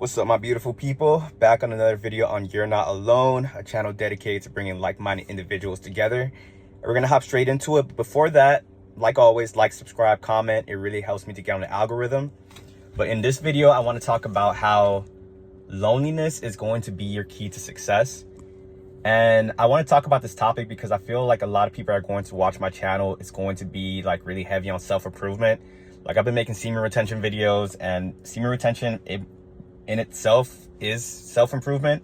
What's up, my beautiful people? Back on another video on You're Not Alone, a channel dedicated to bringing like-minded individuals together. And we're gonna hop straight into it. But before that, like always, like, subscribe, comment. It really helps me to get on the algorithm. But in this video, I want to talk about how loneliness is going to be your key to success. And I want to talk about this topic because I feel like a lot of people are going to watch my channel. It's going to be like really heavy on self-improvement. Like, I've been making semen retention videos, and semen retention, in itself is self-improvement.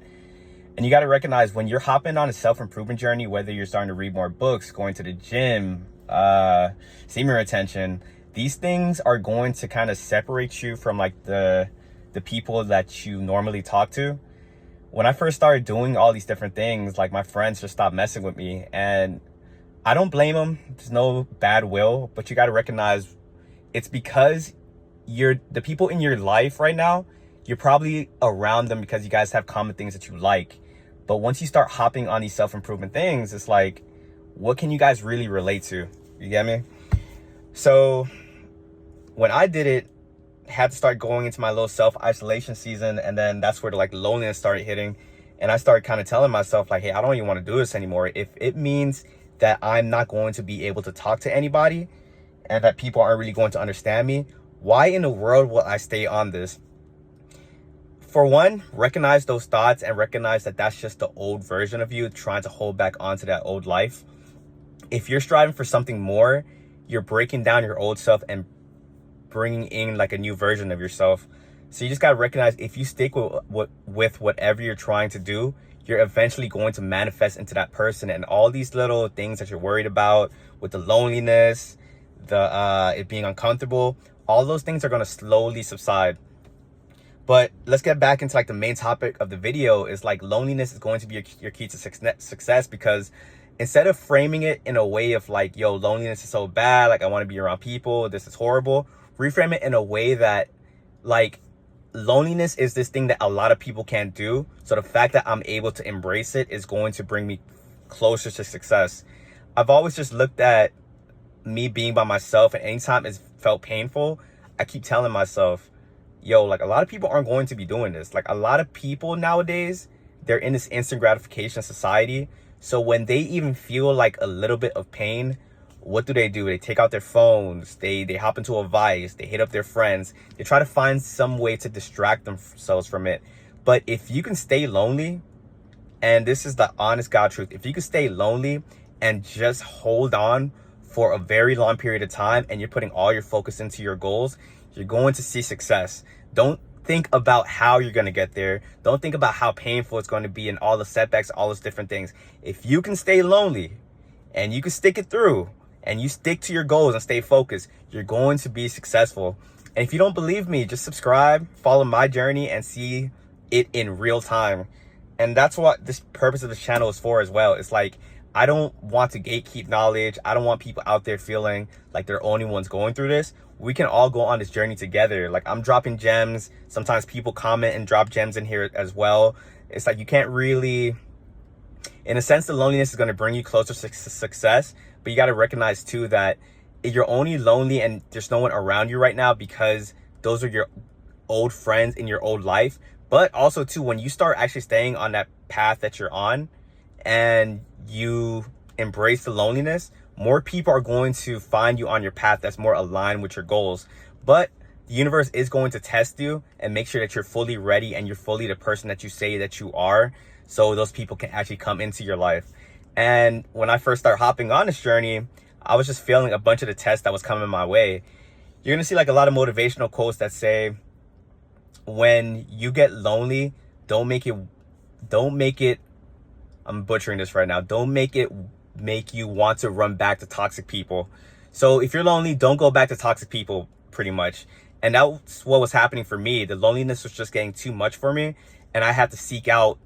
And you got to recognize when you're hopping on a self-improvement journey, whether you're starting to read more books, going to the gym, semen retention, these things are going to kind of separate you from like the people that you normally talk to. When I first started doing all these different things, like, my friends just stopped messing with me, and I don't blame them. There's no bad will, but you got to recognize it's because the people in your life right now, you're probably around them because you guys have common things that you like. But once you start hopping on these self-improvement things, it's like, what can you guys really relate to? You get me? So when I did it, had to start going into my little self-isolation season, and then that's where like loneliness started hitting. And I started kind of telling myself like, hey, I don't even want to do this anymore. If it means that I'm not going to be able to talk to anybody and that people aren't really going to understand me, why in the world will I stay on this? For one, recognize those thoughts and recognize that that's just the old version of you trying to hold back onto that old life. If you're striving for something more, you're breaking down your old self and bringing in like a new version of yourself. So you just got to recognize, if you stick with whatever you're trying to do, you're eventually going to manifest into that person. And all these little things that you're worried about, with the loneliness, it being uncomfortable, all those things are going to slowly subside. But let's get back into like the main topic of the video. Is like, loneliness is going to be your key to success, because instead of framing it in a way of like, yo, loneliness is so bad, like, I want to be around people, this is horrible, reframe it in a way that, like, loneliness is this thing that a lot of people can't do. So the fact that I'm able to embrace it is going to bring me closer to success. I've always just looked at me being by myself, and anytime it's felt painful, I keep telling myself, yo, like, a lot of people aren't going to be doing this. Like, a lot of people nowadays, they're in this instant gratification society. So when they even feel like a little bit of pain, what do? They take out their phones, they hop into a vice, they hit up their friends, they try to find some way to distract themselves from it. But if you can stay lonely, and this is the honest God truth, if you can stay lonely and just hold on for a very long period of time, and you're putting all your focus into your goals, you're going to see success. Don't think about how you're going to get there. Don't think about how painful it's going to be and all the setbacks, all those different things. If you can stay lonely and you can stick it through and you stick to your goals and stay focused, you're going to be successful. And if you don't believe me, just subscribe, follow my journey, and see it in real time. And that's what this purpose of this channel is for as well. It's like, I don't want to gatekeep knowledge. I don't want people out there feeling like they're the only ones going through this. We can all go on this journey together. Like, I'm dropping gems. Sometimes people comment and drop gems in here as well. It's like, you can't really, in a sense, the loneliness is going to bring you closer to success. But you got to recognize too that you're only lonely and there's no one around you right now because those are your old friends in your old life. But also too, when you start actually staying on that path that you're on and you embrace the loneliness, more people are going to find you on your path that's more aligned with your goals. But the universe is going to test you and make sure that you're fully ready and you're fully the person that you say that you are, so those people can actually come into your life. And when I first started hopping on this journey, I was just failing a bunch of the tests that was coming my way. You're gonna see like a lot of motivational quotes that say, when you get lonely, don't make it, I'm butchering this right now, don't make you want to run back to toxic people. So if you're lonely, don't go back to toxic people, pretty much. And that's what was happening for me. The loneliness was just getting too much for me, and I had to seek out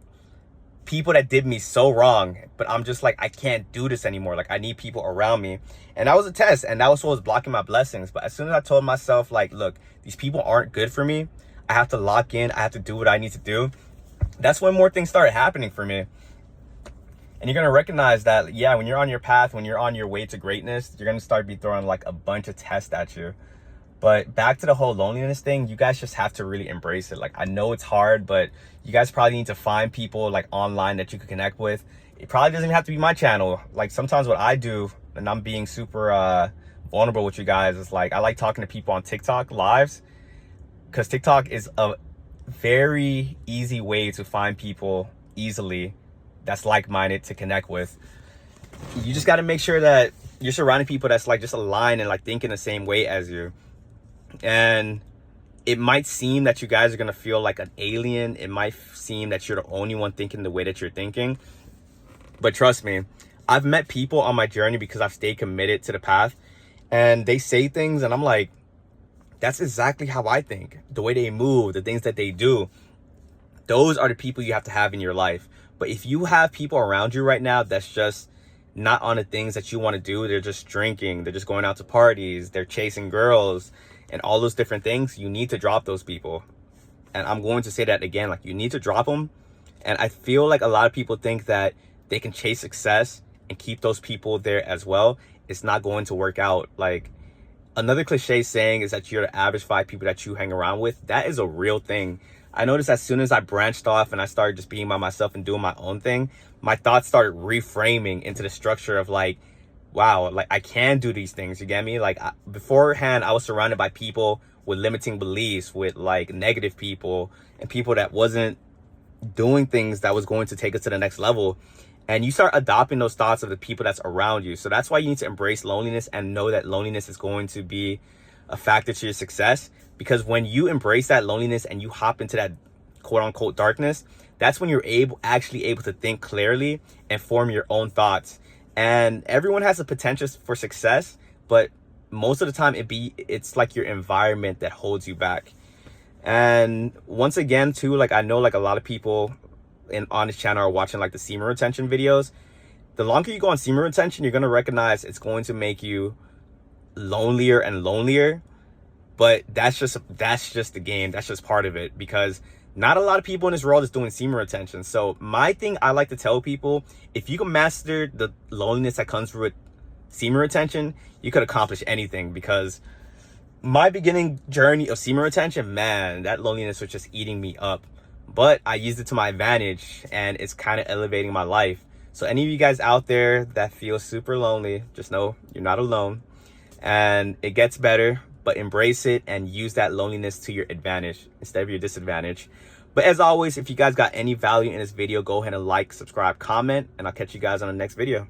people that did me so wrong. But I'm just like, I can't do this anymore. Like, I need people around me. And that was a test, and that was what was blocking my blessings. But as soon as I told myself, like, look, these people aren't good for me, I have to lock in, I have to do what I need to do, that's when more things started happening for me. And you're going to recognize that, yeah, when you're on your path, when you're on your way to greatness, you're going to start be throwing like a bunch of tests at you. But back to the whole loneliness thing, you guys just have to really embrace it. Like, I know it's hard, but you guys probably need to find people like online that you can connect with. It probably doesn't even have to be my channel. Like, sometimes what I do, and I'm being super vulnerable with you guys, is like I like talking to people on TikTok lives, because TikTok is a very easy way to find people easily that's like-minded to connect with. You just got to make sure that you're surrounding people that's like just aligned and like thinking the same way as you. And it might seem that you guys are going to feel like an alien. It might seem that you're the only one thinking the way that you're thinking. But trust me, I've met people on my journey because I've stayed committed to the path, and they say things and I'm like, that's exactly how I think. The way they move, the things that they do, those are the people you have to have in your life. But if you have people around you right now that's just not on the things that you want to do, they're just drinking, they're just going out to parties, they're chasing girls and all those different things, you need to drop those people. And I'm going to say that again, like, you need to drop them. And I feel like a lot of people think that they can chase success and keep those people there as well. It's not going to work out. Like, another cliche saying is that you're the average 5 people that you hang around with. That is a real thing. I noticed as soon as I branched off and I started just being by myself and doing my own thing, my thoughts started reframing into the structure of like, wow, like I can do these things. You get me? Like, beforehand, I was surrounded by people with limiting beliefs, with like negative people and people that wasn't doing things that was going to take us to the next level. And you start adopting those thoughts of the people that's around you. So that's why you need to embrace loneliness and know that loneliness is going to be a factor to your success. Because when you embrace that loneliness and you hop into that quote unquote darkness, that's when you're actually able to think clearly and form your own thoughts. And everyone has a potential for success, but most of the time it's like your environment that holds you back. And once again too, like, I know like a lot of people on this channel are watching like the semen retention videos. The longer you go on semen retention, you're going to recognize it's going to make you lonelier and lonelier. But that's just the game. That's just part of it, because not a lot of people in this world is doing semen retention. So my thing I like to tell people, if you can master the loneliness that comes with semen retention, you could accomplish anything. Because my beginning journey of semen retention, man, that loneliness was just eating me up. But I used it to my advantage, and it's kind of elevating my life. So any of you guys out there that feel super lonely, just know you're not alone, and it gets better. But embrace it and use that loneliness to your advantage instead of your disadvantage. But as always, if you guys got any value in this video, go ahead and like, subscribe, comment, and I'll catch you guys on the next video.